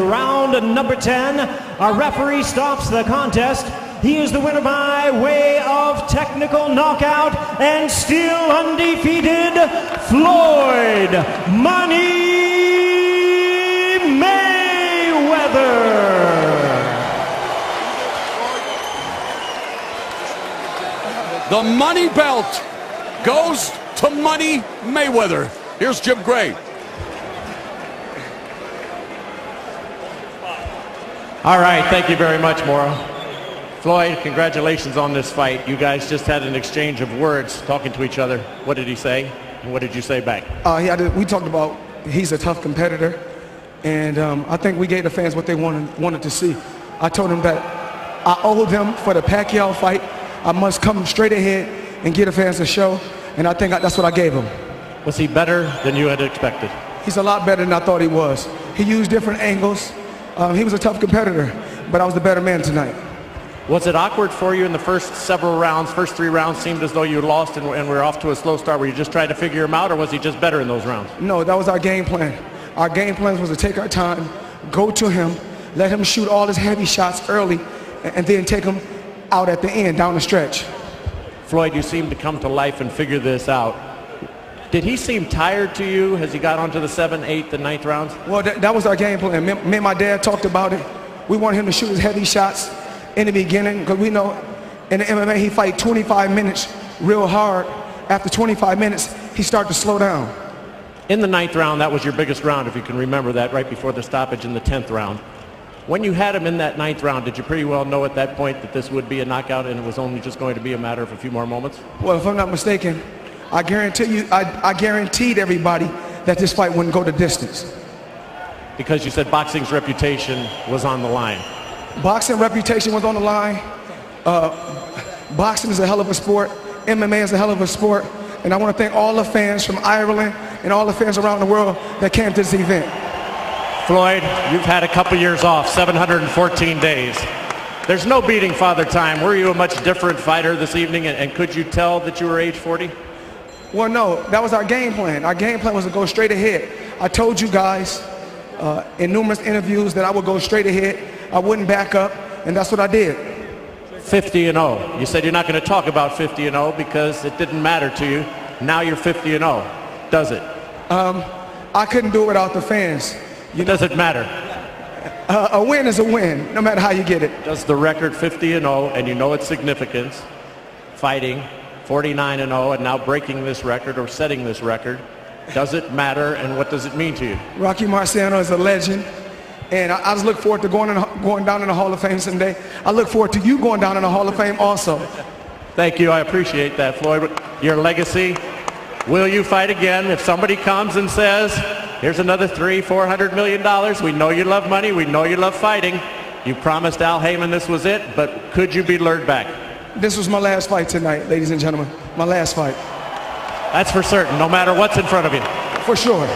Round number 10, our referee stops the contest. He is the winner by way of technical knockout and still undefeated, Floyd Money Mayweather. The money belt goes to Money Mayweather. Here's Jim Gray. All right, thank you very much, Mauro. Floyd, congratulations on this fight. You guys just had an exchange of words talking to each other. What did he say? And what did you say back? We talked about he's a tough competitor, and I think we gave the fans what they wanted to see. I told him that I owe them for the Pacquiao fight. I must come straight ahead and give the fans a show, and I think that's what I gave him. Was he better than you had expected? He's a lot better than I thought he was. He used different angles. He was a tough competitor, but I was the better man tonight. Was it awkward for you in the first several rounds? First 3 rounds seemed as though you lost and were off to a slow start. Were you just trying to figure him out, or was he just better in those rounds? No, that was our game plan. Our game plan was to take our time, go to him, let him shoot all his heavy shots early, and then take him out at the end, down the stretch. Floyd, you seem to come to life and figure this out. Did he seem tired to you as he got onto the 7th, 8th, and 9th rounds? Well, that was our game plan. Me and my dad talked about it. We wanted him to shoot his heavy shots in the beginning, because we know in the MMA he fight 25 minutes real hard. After 25 minutes, he started to slow down. In the 9th round, that was your biggest round, if you can remember that, right before the stoppage in the 10th round. When you had him in that 9th round, did you pretty well know at that point that this would be a knockout and it was only just going to be a matter of a few more moments? Well, if I'm not mistaken, I guarantee you, I guaranteed everybody that this fight wouldn't go the distance. Because you said boxing's reputation was on the line. Boxing reputation was on the line. Boxing is a hell of a sport. MMA is a hell of a sport. And I want to thank all the fans from Ireland and all the fans around the world that came to this event. Floyd, you've had a couple years off, 714 days. There's no beating Father Time. Were you a much different fighter this evening, and could you tell that you were age 40? Well, no, that was our game plan. Our game plan was to go straight ahead. I told you guys in numerous interviews that I would go straight ahead. I wouldn't back up, and that's what I did. 50-0. You said you're not going to talk about 50-0 because it didn't matter to you. Now you're 50-0. Does it? I couldn't do it without the fans. Does it matter? A win is a win, no matter how you get it. Does the record 50-0, and you know its significance, fighting 49-0 and now breaking this record or setting this record, does it matter, and what does it mean to you? Rocky Marciano is a legend, and I just look forward to going down in the Hall of Fame someday. I look forward to you going down in the Hall of Fame also. Thank you. I appreciate that, Floyd. Your legacy. Will you fight again? If somebody comes and says, here's another $300-400 million, we know you love money, we know you love fighting. You promised Al Heyman this was it, but could you be lured back? This was my last fight tonight, ladies and gentlemen. My last fight. That's for certain, no matter what's in front of you. For sure.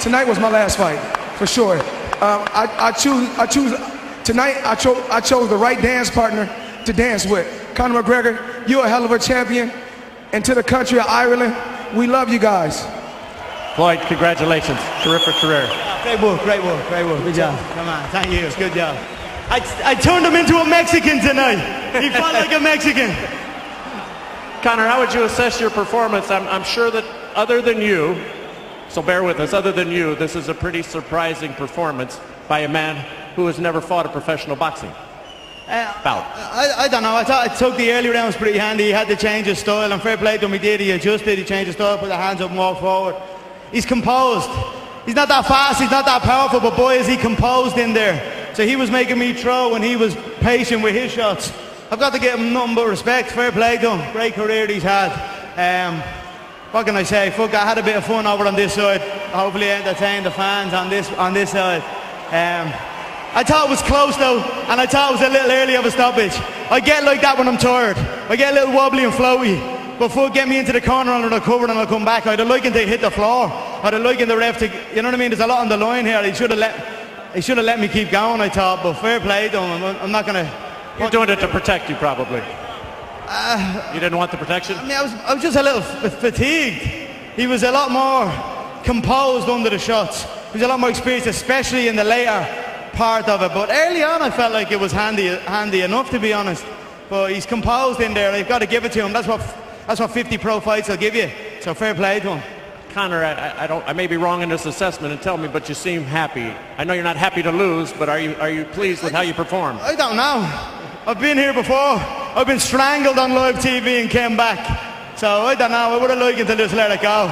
Tonight was my last fight, for sure. Tonight I chose the right dance partner to dance with. Conor McGregor, you're a hell of a champion. And to the country of Ireland, we love you guys. Floyd, congratulations. Terrific career. Great work. Good job. Come on, thank you. Good job. I turned him into a Mexican tonight. He fought like a Mexican. Conor, how would you assess your performance? I'm sure that other than you, so bear with us, other than you, this is a pretty surprising performance by a man who has never fought a professional boxing bout. I don't know. I thought I took the early rounds pretty handy. He had to change his style, and fair play to him. He did. He adjusted. He changed his style, put the hands up and walked forward. He's composed. He's not that fast. He's not that powerful, but boy, is he composed in there. So he was making me throw, and he was patient with his shots. I've got to give him nothing but respect. Fair play to him. Great career he's had. What can I say? Fuck, I had a bit of fun over on this side. Hopefully entertained the fans on this side. I thought it was close though, and I thought it was a little early of a stoppage. I get like that when I'm tired. I get a little wobbly and floaty. But fuck, get me into the corner under the cover and I'll come back. I'd have liked him to hit the floor. I'd have liked the ref to, you know what I mean? There's a lot on the line here. He should have let me keep going, I thought. But fair play to him. I'm not going to... You're doing it to protect you, probably. You didn't want the protection? I mean, I was just a little fatigued. He was a lot more composed under the shots. He was a lot more experienced, especially in the later part of it. But early on, I felt like it was handy enough, to be honest. But he's composed in there. They've got to give it to him. That's what 50 pro fights will give you. So fair play to him. Conor, I may be wrong in this assessment, and tell me, but you seem happy. I know you're not happy to lose, but are you pleased with how you performed? I don't know. I've been here before. I've been strangled on live TV and came back. So I don't know. I would have liked to just let it go.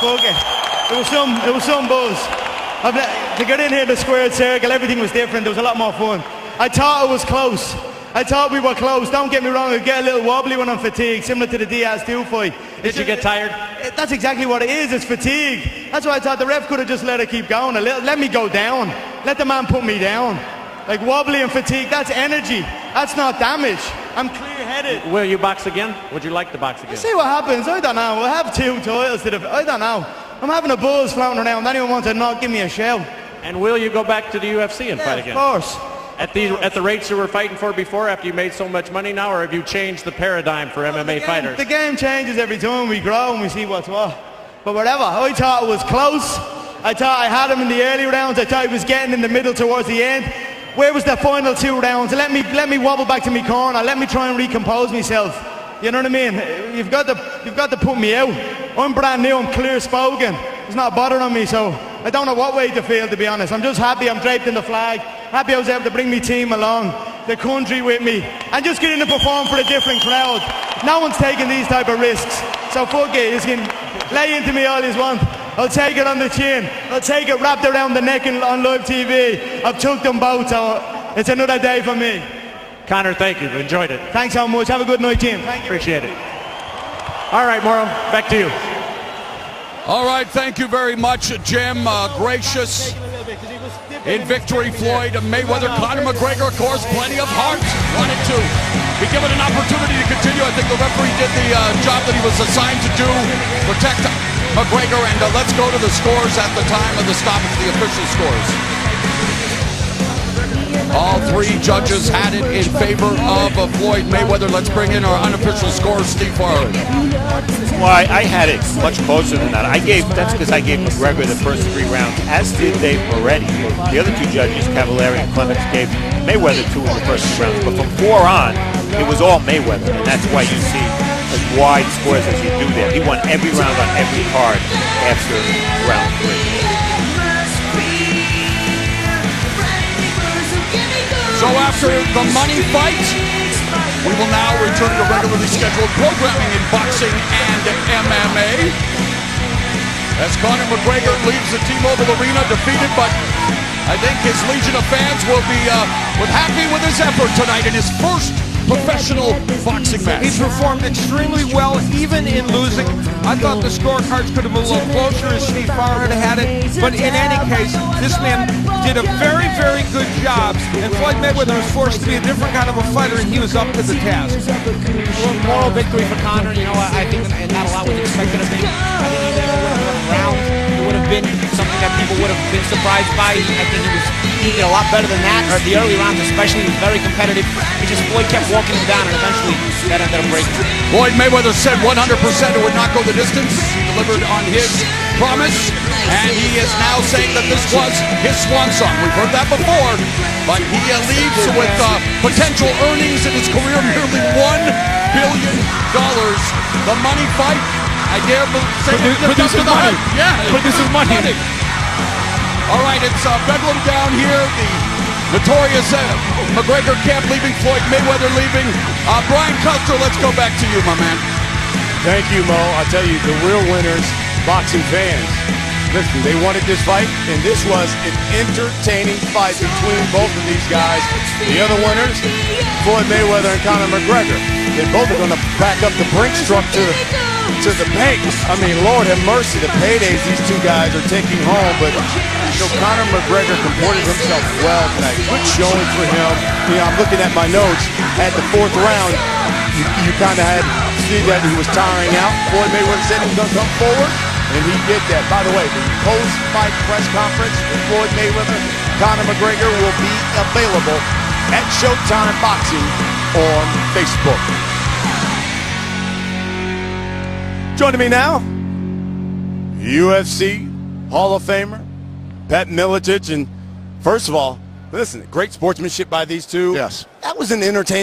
Fuck it. It was some buzz. To get in here, the squared circle, everything was different. There was a lot more fun. I thought it was close. I thought we were close. Don't get me wrong, I get a little wobbly when I'm fatigued, similar to the Diaz 2 fight. Did you get tired? That's exactly what it is. It's fatigue. That's why I thought the ref could have just let it keep going a little. Let me go down. Let the man put me down. Like wobbly and fatigue, that's energy. That's not damage. I'm clear-headed. Will you box again? Would you like to box again? See what happens. I don't know. We'll have 2 titles to I don't know. I'm having a buzz floating around. Anyone wants to knock, give me a shout. And will you go back to the UFC and fight again? Of course. At the rates you were fighting for before, after you made so much money now, or have you changed the paradigm for MMA fighters? The game changes every time we grow and we see what's what. But whatever, I thought it was close. I thought I had him in the early rounds. I thought he was getting in the middle towards the end. Where was the final 2 rounds? Let me wobble back to my corner. Let me try and recompose myself. You know what I mean? You've got to put me out. I'm brand new. I'm clear spoken. It's not bothering me, so I don't know what way to feel, to be honest. I'm just happy I'm draped in the flag. Happy I was able to bring my team along, the country with me, and just getting to perform for a different crowd. No one's taking these type of risks. So fuck it. You can lay into me all you want. I'll take it on the chin. I'll take it wrapped around the neck on live TV. I've took them both, so it's another day for me. Conor, thank you. Enjoyed it. Thanks so much. Have a good night, team. Thank you. Appreciate it. All right, Mauro, back to you. All right, thank you very much, Jim. Gracious in victory, Floyd Mayweather. Conor McGregor, of course, plenty of heart. Wanted to be given an opportunity to continue. I think the referee did the job that he was assigned to do, protect McGregor. And let's go to the scores at the time of the stoppage, the official scores. All 3 judges had it in favor of Floyd Mayweather. Let's bring in our unofficial scores, Steve Farley. Well, I had it much closer than that. That's because I gave McGregor the first 3 rounds, as did Dave Moretti. The other 2 judges, Cavallari and Clements, gave Mayweather 2 in the first 2 rounds. But from 4 on, it was all Mayweather, and that's why you see as wide scores as you do there. He won every round on every card after round 3. So after the money fight, we will now return to regularly scheduled programming in boxing and MMA. As Conor McGregor leaves the T-Mobile Arena defeated, but I think his legion of fans will be happy with his effort tonight in his first professional boxing match. He performed extremely well, even in losing. I thought the scorecards could have been a little closer as Steve Farley had it. But in any case, this man did a very, very good job. And Floyd Mayweather was forced to be a different kind of a fighter, and he was up to the task. Moral victory for Conor. You know, I think not a lot was expected of him. I think he never would have run around. It would have been something that people would have been surprised by. I think he did a lot better than that. Or the early rounds especially, he was very competitive. He just Floyd kept walking him down, and eventually that ended up breaking. Floyd Mayweather said 100% it would not go the distance. He delivered on his promise, and he is now saying that this was his swan song. We've heard that before, but he leaves with potential earnings in his career nearly $1 billion. The money fight, I dare say, produces money. Yeah, produces money. All right, it's bedlam down here. The notorious McGregor camp leaving, Floyd Mayweather leaving. Brian Custer, let's go back to you, my man. Thank you, Mo. I'll tell you, the real winners, boxing fans. Listen, they wanted this fight, and this was an entertaining fight between both of these guys. The other winners, Floyd Mayweather and Conor McGregor. They both are going to back up the Brinks truck to the bank. I mean, Lord have mercy, the paydays these 2 guys are taking home. But you know, Conor McGregor comported himself well tonight. Good showing for him. You know, I'm looking at my notes. At the 4th round, you kind of had to see that he was tiring out. Floyd Mayweather said he was going to come forward, and he did that. By the way, the post-fight press conference with Floyd Mayweather, Conor McGregor will be available at Showtime Boxing on Facebook. Joining me now, UFC Hall of Famer Pat Miletich, and first of all, Listen, great sportsmanship by these two. Yes. That was an entertaining